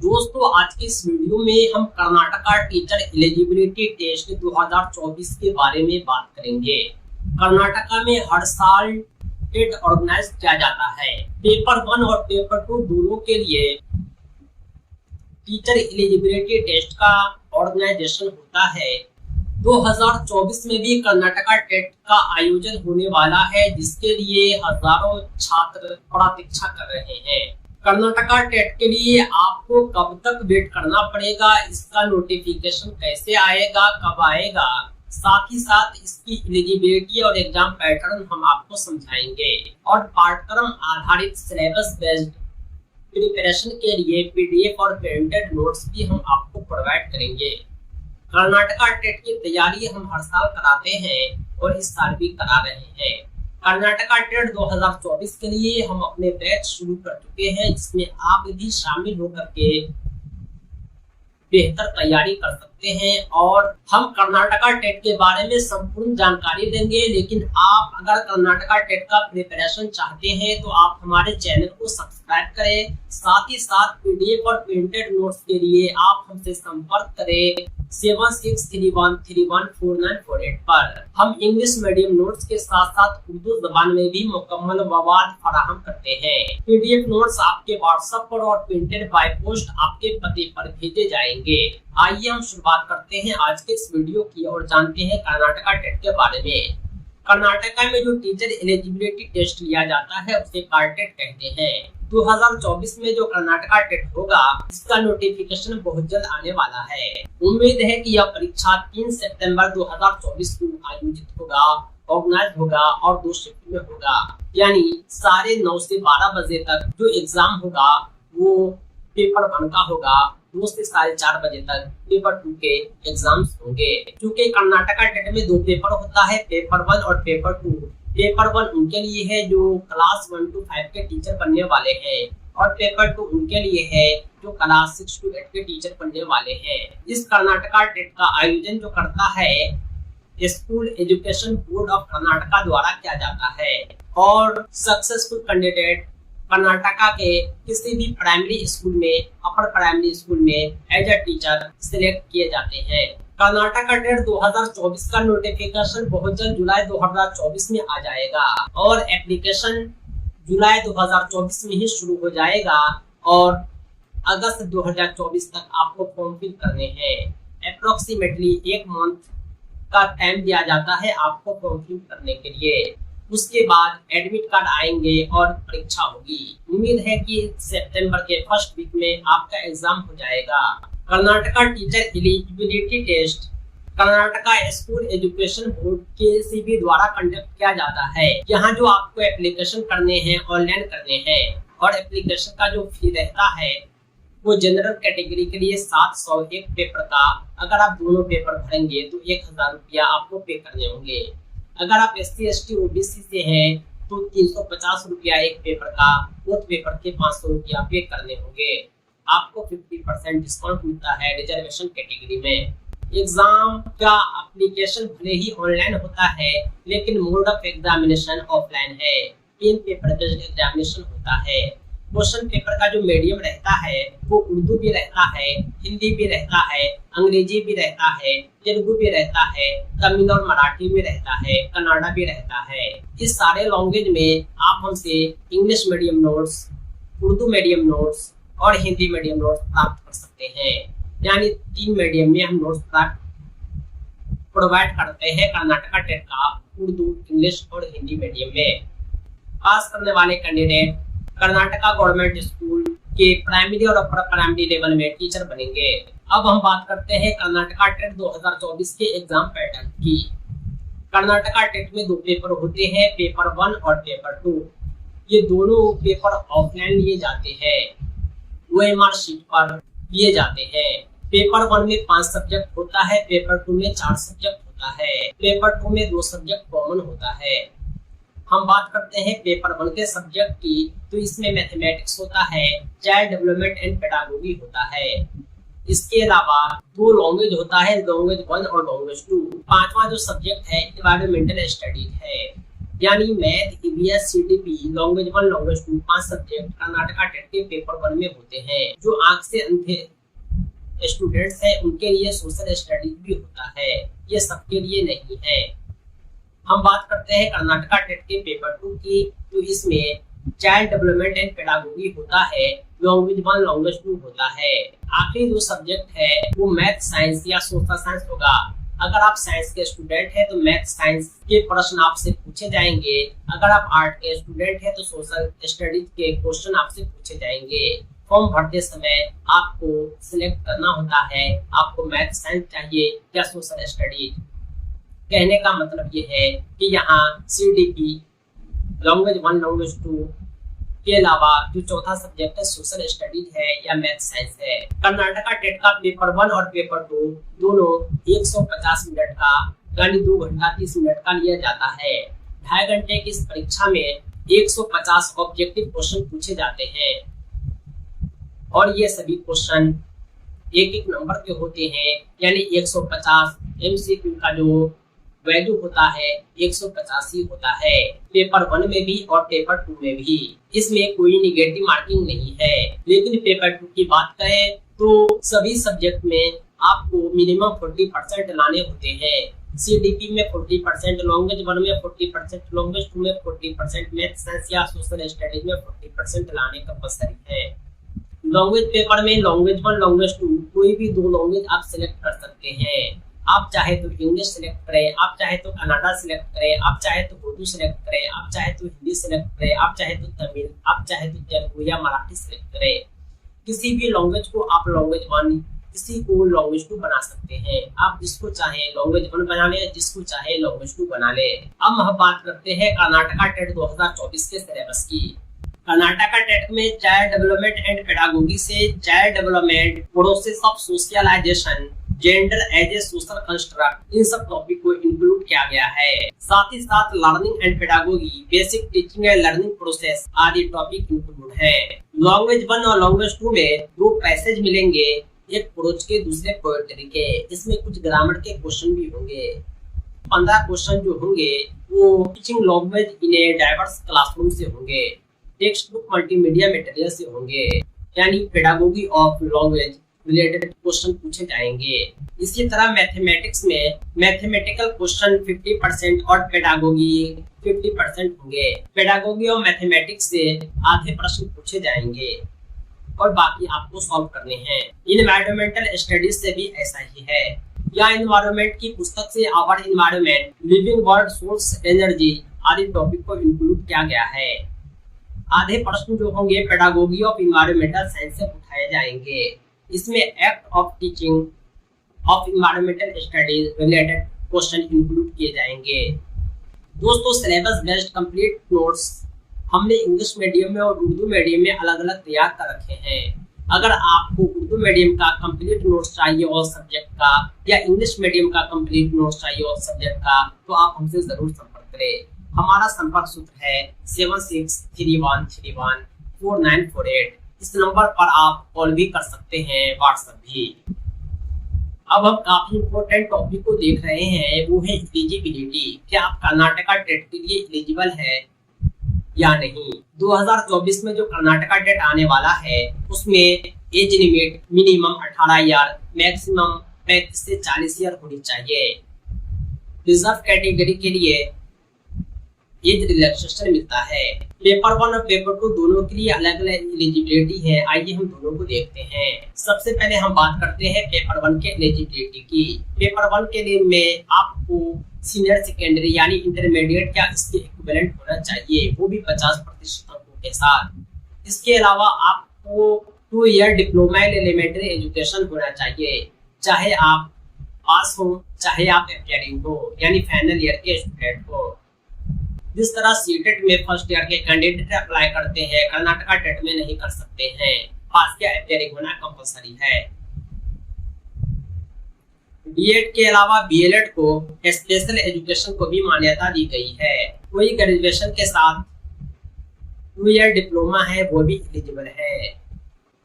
दोस्तों आज की इस वीडियो में हम कर्नाटका टीचर एलिजिबिलिटी टेस्ट 2024 के बारे में बात करेंगे। कर्नाटका में हर साल टेट ऑर्गेनाइज किया जाता है। पेपर 1 और पेपर 2 दोनों के लिए टीचर एलिजिबिलिटी टेस्ट का ऑर्गेनाइजेशन होता है। 2024 में भी कर्नाटका टेट का आयोजन होने वाला है, जिसके लिए हजारों छात्र प्रतीक्षा कर रहे हैं। कर्नाटका टेट के लिए आपको कब तक वेट करना पड़ेगा, इसका नोटिफिकेशन कैसे आएगा, कब आएगा, साथ ही साथ इसकी एलिजिबिलिटी और एग्जाम पैटर्न हम आपको समझाएंगे और पाठ्यक्रम आधारित सिलेबस बेस्ड प्रिपरेशन के लिए पीडीएफ और प्रिंटेड नोट्स भी हम आपको प्रोवाइड करेंगे। कर्नाटका टेट की तैयारी हम हर साल कराते हैं और इस साल भी करा रहे हैं। कर्नाटका टेट 2024 के लिए हम अपने बैच शुरू कर चुके हैं, जिसमें आप भी शामिल होकर के बेहतर तैयारी कर सकते हैं और हम कर्नाटका टेट के बारे में संपूर्ण जानकारी देंगे। लेकिन आप अगर कर्नाटका टेट का प्रिपरेशन चाहते हैं तो आप हमारे चैनल को सब्सक्राइब करें, साथ ही साथ पीडीएफ और प्रिंटेड नोट्स के लिए आप हमसे संपर्क करें 7631314948 पर। हम इंग्लिश मीडियम नोट्स के साथ साथ उर्दू जबान में भी मुकम्मल मवाद फराहम करते हैं। पीडीएफ नोट्स आपके व्हाट्सएप पर और प्रिंटेड बाय पोस्ट आपके पते पर भेजे जाएंगे। आइए हम शुरुआत करते हैं आज के इस वीडियो की और जानते हैं कर्नाटका टेट के बारे में। कर्नाटका में जो टीचर एलिजिबिलिटी टेस्ट लिया जाता है उसे कार्टेट कहते हैं। 2024 में जो कर्नाटका टेट होगा इसका नोटिफिकेशन बहुत जल्द आने वाला है। उम्मीद है कि यह परीक्षा 3 सितंबर 2024 को आयोजित होगा, ऑर्गेनाइज होगा और 2 शिफ्ट में होगा, यानी 9:30 से 12 बजे तक जो एग्जाम होगा वो पेपर 1 का होगा, 2 से 4:30 बजे तक पेपर 2 के एग्जाम्स होंगे। क्योंकि कर्नाटका टेट में 2 पेपर होता है, पेपर 1 और पेपर 2। पेपर 1 उनके लिए है जो क्लास 1 to 5 के टीचर बनने वाले हैं और पेपर 2 उनके लिए है जो क्लास 6 to 8 के टीचर बनने वाले हैं। इस कर्नाटका टेट का आयोजन जो करता है school education board of Karnataka द्वारा किया जाता है और सक्सेसफुल कैंडिडेट कर्नाटका के किसी भी प्राइमरी स्कूल में, अपर प्राइमरी स्कूल में एज अ टीचर सिलेक्ट किए जाते हैं। कर्नाटका टेट 2024 का नोटिफिकेशन बहुत जल्द जुलाई 2024 में आ जाएगा और एप्लीकेशन जुलाई 2024 में ही शुरू हो जाएगा और अगस्त 2024 तक आपको फॉर्म फिल करने हैं। अप्रोक्सीमेटली 1 मंथ का टाइम दिया जाता है आपको फॉर्म फिल करने के लिए। उसके बाद एडमिट कार्ड आएंगे और परीक्षा होगी। उम्मीद है कि सितंबर के फर्स्ट वीक में आपका एग्जाम हो जाएगा। Karnataka teacher eligibility test Karnataka school education board KSEB द्वारा कंडक्ट किया जाता है। यहाँ जो आपको एप्लीकेशन करने हैं, ऑनलाइन करने हैं और एप्लीकेशन का जो फी रहता है वो जनरल कैटेगरी के लिए 700 एक पेपर का। अगर आप दोनों पेपर भरेंगे तो 1000 रुपया आपको पे करने होंगे। अगर आप SC ST OBC से हैं तो 350 रुपया एक पेपर का, बोथ पेपर के 500 रुपया पे करने होंगे। आपको 50% डिस्काउंट मिलता है रिजर्वेशन कैटेगरी में। एग्जाम का एप्लीकेशन भले ही ऑनलाइन होता है, लेकिन मोड ऑफ एग्जामिनेशन ऑफलाइन है। 3 पेपर बेस्ड एग्जामिनेशन होता है। क्वेश्चन पेपर का जो मीडियम रहता है वो उर्दू भी रहता है, हिंदी भी रहता है, अंग्रेजी भी रहता है, तेलुगु भी रहता है, तमिल और मराठी भी रहता है, कन्नड़ा भी रहता है। इस सारे लैंग्वेज में आप हमसे English medium notes, Urdu medium notes और हिंदी मीडियम नोट्स प्राप्त कर सकते हैं। यानी 3 मीडियम में हम नोट्स प्रोवाइड करते हैं कर्नाटका टेट का उर्दू, इंग्लिश और हिंदी मीडियम में। पास करने वाले कैंडिडेट कर्नाटका गवर्नमेंट स्कूल के प्राइमरी और अपर प्राइमरी लेवल में टीचर बनेंगे। अब हम बात करते हैं कर्नाटका टेट 2024 के एग्जाम पैटर्न की। कर्नाटका टेट में 2 पेपर होते हैं, पेपर 1 और पेपर 2। ये दोनों पेपर ऑफलाइन लिए जाते हैं, OMR शीट पर लिए जाते हैं। पेपर 1 में 5 सब्जेक्ट होता है, पेपर 2 में 4 सब्जेक्ट होता है, पेपर 2 में 2 सब्जेक्ट कॉमन होता है। हम बात करते हैं पेपर 1 के सब्जेक्ट की, तो इसमें मैथमेटिक्स होता है, चाइल्ड डेवलपमेंट एंड पेडागोगी होता है। इसके अलावा 2 लैंग्वेज होता है, लैंग्वेज 1 और लैंग्वेज 2। 5वां जो सब्जेक्ट है एनवायरमेंटल स्टडीज है। यानी math, EVS, CDP, language 1, language 2 5 subject Karnataka TET के पेपर 1 में होते हैं। जो आंख से अंधे स्टूडेंट्स हैं उनके लिए सोशल स्टडीज भी होता है, ये सबके लिए नहीं है। हम बात करते हैं कर्नाटका टेट के पेपर 2 की, तो इसमें चाइल्ड डेवलपमेंट एंड पेडागोगी होता है, लैंग्वेज 1, लैंग्वेज 2 होता है। आखिरी जो सब्जेक्ट है वो मैथ, साइंस या सोशल साइंस होगा। अगर आप साइंस के स्टूडेंट हैं तो मैथ साइंस के प्रश्न आपसे पूछे जाएंगे, अगर आप आर्ट के स्टूडेंट हैं तो सोशल स्टडीज के क्वेश्चन आपसे पूछे जाएंगे। फॉर्म भरते समय आपको सिलेक्ट करना होता है आपको मैथ साइंस चाहिए या सोशल स्टडीज। कहने का मतलब ये है कि यहाँ सीडीपी, लैंग्वेज 1, लैंग्वेज 2 के अलावा जो चौथा सब्जेक्ट है सोशल स्टडीज है या मैथ साइंस है। कर्नाटका टेट का पेपर 1 और पेपर 2 दोनों 150 मिनट का यानी 2 घंटा 30 मिनट का लिया जाता है। 2.5 घंटे की इस परीक्षा में 150 ऑब्जेक्टिव क्वेश्चन पूछे जाते हैं और ये सभी क्वेश्चन एक एक नंबर के होते हैं, यानी 150 एमसीक्यू का जो वैल्यू होता है 150 ही होता है, पेपर 1 में भी और पेपर 2 में भी। इसमें कोई निगेटिव मार्किंग नहीं है। लेकिन पेपर 2 की बात करें तो सभी सब्जेक्ट में आपको मिनिमम 40% लाने होते हैं। सीडीपी में 40%, लैंग्वेज 1 में 40%, लैंग्वेज 2 में 40%, मैथ साइंस या सोशल स्टडीज में 40% लाने कंपल्सरी है। लैंग्वेज पेपर में लैंग्वेज 1, लैंग्वेज 2 कोई भी 2 लैंग्वेज आप सिलेक्ट कर सकते हैं। आप चाहे तो इंग्लिश सिलेक्ट करें, आप चाहे तो कन्नड़ा सिलेक्ट करें, आप चाहे तो उर्दू सिलेक्ट करें, आप चाहे तो हिंदी सिलेक्ट करें, आप चाहे तो तमिल, आप चाहे तो तेलुगु या मराठी सिलेक्ट करें। किसी भी लैंग्वेज को आप लैंग्वेज 1, किसी को लैंग्वेज 2 बना सकते हैं। आप जिसको चाहे लैंग्वेज 1 बना ले, जिसको चाहे लैंग्वेज 2 बना ले। अब हम बात करते हैं कर्नाटका टेट 2024 के सिलेबस की। कर्नाटका टेट में चाइल्ड डेवलपमेंट एंड पेडागोगी से child development, process of socialisation, gender as a social construct, इन सब टॉपिक को इंक्लूड किया गया है। साथ ही साथ learning and pedagogy, basic teaching and learning process आदि टॉपिक इंक्लूड है। लैंग्वेज 1 और लैंग्वेज 2 में 2 पैसेज मिलेंगे, एक प्रोज के दूसरे पोएट्री के। इसमें कुछ ग्रामर के क्वेश्चन भी होंगे। 15 क्वेश्चन जो होंगे वो teaching language in a diverse classroom से होंगे, टेक्स्ट बुक मल्टीमीडिया मटेरियल से होंगे, यानी pedagogy of language related question पूछे जाएंगे। इसी तरह मैथमेटिक्स में मैथमेटिकल क्वेश्चन 50% और पेडागोगी 50% होंगे। पेडागोगी और मैथमेटिक्स से आधे प्रश्न पूछे जाएंगे और बाकी आपको सॉल्व करने हैं। इन्वायरमेंटल स्टडीज से भी ऐसा ही है। या इन्वायरमेंट की पुस्तक से our environment, living world, source energy आदि टॉपिक को इंक्लूड किया गया है। आधे प्रश्न जो होंगे पेडागोगी ऑफ इन्वायरमेंटल साइंस से उठाए जाएंगे। इसमें act of teaching of environmental studies related question include किए जाएंगे। दोस्तों, सिलेबस बेस्ड कंप्लीट नोट्स हमने इंग्लिश मीडियम में और उर्दू मीडियम में अलग अलग तैयार कर रखे हैं। अगर आपको उर्दू मीडियम का कंप्लीट नोट्स चाहिए और सब्जेक्ट का, या इंग्लिश मीडियम का कंप्लीट नोट्स चाहिए और सब्जेक्ट का, तो आप हमसे जरूर संपर्क करें। हमारा संपर्क सूत्र है 7631314948। इस नंबर पर आप कॉल भी कर सकते हैं, व्हाट्सएप भी। अब हम काफी इम्पोर्टेंट टॉपिक को देख रहे हैं, वो है एलिजिबिलिटी। क्या आप कर्नाटका टेट के लिए एलिजिबल है या नहीं। 2024 में जो कर्नाटका टेट आने वाला है उसमें age limit minimum 18 year, maximum 35 से 40 ईयर होनी चाहिए। रिजर्व कैटेगरी के लिए एज रिलैक्सेशन मिलता है। पेपर 1 और पेपर 2 दोनों के लिए अलग अलग एलिजिबिलिटी है। आइए हम दोनों को देखते हैं। सबसे पहले हम बात करते हैं पेपर 1 के एलिजिबिलिटी की। पेपर 1 के लिए में आपको सीनियर सेकेंडरी यानी इंटरमीडिएट या इसके इक्विवेलेंट होना चाहिए, वो भी 50% अंकों के साथ। इसके अलावा आपको 2 year diploma in elementary education होना चाहिए, चाहे आप पास हो चाहे आप अपियरिंग हो, यानी फाइनल ईयर के स्टूडेंट हो। जिस तरह सीटेट में फर्स्ट ईयर के कैंडिडेट अप्लाई करते हैं, कर्नाटका टेट में नहीं कर सकते हैं। पास या अपियरिंग होना कंपलसरी है। बीएड के अलावा बीएलएड को स्पेशल एजुकेशन को भी मान्यता दी गई है। कोई ग्रेजुएशन के साथ 2 ईयर डिप्लोमा है वो भी एलिजिबल है।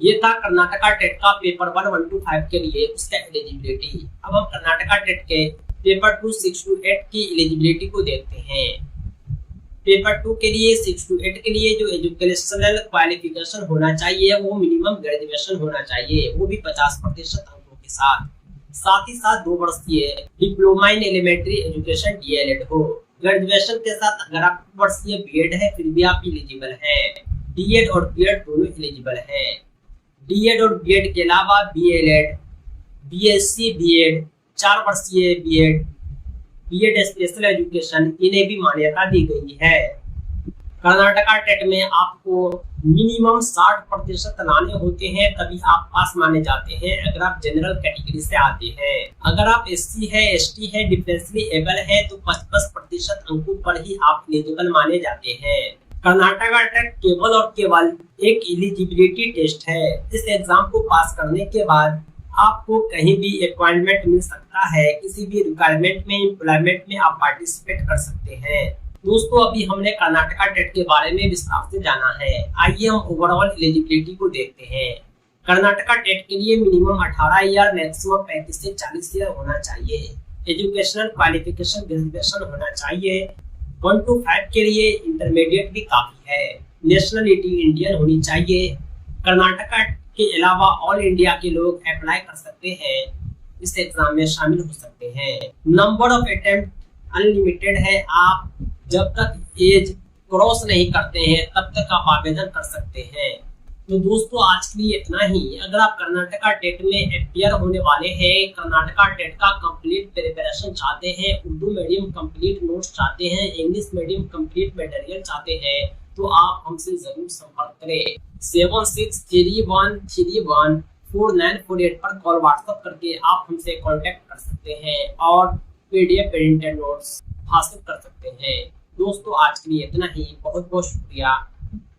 ये था कर्नाटका टेट का पेपर 1, 1 to 5 के लिए उसका एलिजिबिलिटी। अब हम कर्नाटका टेट के पेपर 2, 6 to 8 की एलिजिबिलिटी को देखते हैं। पेपर 2 के लिए 6 to 8 के लिए जो एजुकेशनल क्वालिफिकेशन होना चाहिए वो मिनिमम ग्रेजुएशन होना चाहिए, वो भी 50% अंकों के साथ ही साथ 2 वर्षीय diploma in elementary education DElEd हो। ग्रेजुएशन के साथ अगर आप 2 वर्षीय बीएड है फिर भी आप एलिजिबल हैं। डीएड और बीएड दोनों एलिजिबल हैं। डीएड और बीएड के अलावा बीएलएड, बीएससी बीएड, 4 वर्षीय बीएड, बीएड स्पेशल एजुकेशन, इन्हें भी मान्यता दी गई है। कर्नाटका टेट में आपको मिनिमम 60% लाने होते हैं तभी आप पास माने जाते हैं अगर आप जनरल कैटेगरी से आते हैं। अगर आप एससी है, एसटी है, डिफरेंशियली एबल है तो 55% अंकों पर ही आप एलिजिबल माने जाते हैं। कर्नाटका टेट केवल और केवल एक एलिजिबिलिटी टेस्ट है। इस एग्जाम को पास करने के बाद आपको कहीं भी अपॉइंटमेंट मिल सकता है, किसी भी रिक्वायरमेंट में, एम्प्लॉयमेंट में आप पार्टिसिपेट कर सकते हैं। दोस्तों अभी हमने कर्नाटका टेट के बारे में विस्तार से जाना है। आइए हम ओवरऑल एलिजिबिलिटी को देखते हैं। कर्नाटका टेट के लिए मिनिमम 18 ईयर, मैक्सिमम 35 से 40 ईयर होना चाहिए। एजुकेशनल क्वालिफिकेशन ग्रेजुएशन होना चाहिए। 1 to 5 के लिए इंटरमीडिएट भी काफी है। नेशनलिटी इंडियन होनी चाहिए। कर्नाटका के अलावा ऑल इंडिया के लोग अप्लाई कर सकते हैं, इस एग्जाम में शामिल हो सकते हैं। नंबर ऑफ अटेम्प्ट अनलिमिटेड है। आप जब तक एज क्रॉस नहीं करते हैं तब तक आप आवेदन कर सकते हैं। तो दोस्तों आज के लिए इतना ही। अगर आप कर्नाटका टेट में अपियर होने वाले हैं, कर्नाटका टेट का कंप्लीट प्रिपरेशन चाहते हैं, उर्दू मीडियम कंप्लीट नोट्स चाहते हैं, इंग्लिश मीडियम कंप्लीट मटेरियल चाहते हैं तो आप हमसे जरूर संपर्क करें। 7631314948 पर कॉल व्हाट्सएप करके आप हमसे कांटेक्ट कर सकते हैं और पीडीएफ प्रिंटेड नोट्स हासिल कर सकते हैं। दोस्तों आज के लिए इतना ही। बहुत बहुत शुक्रिया।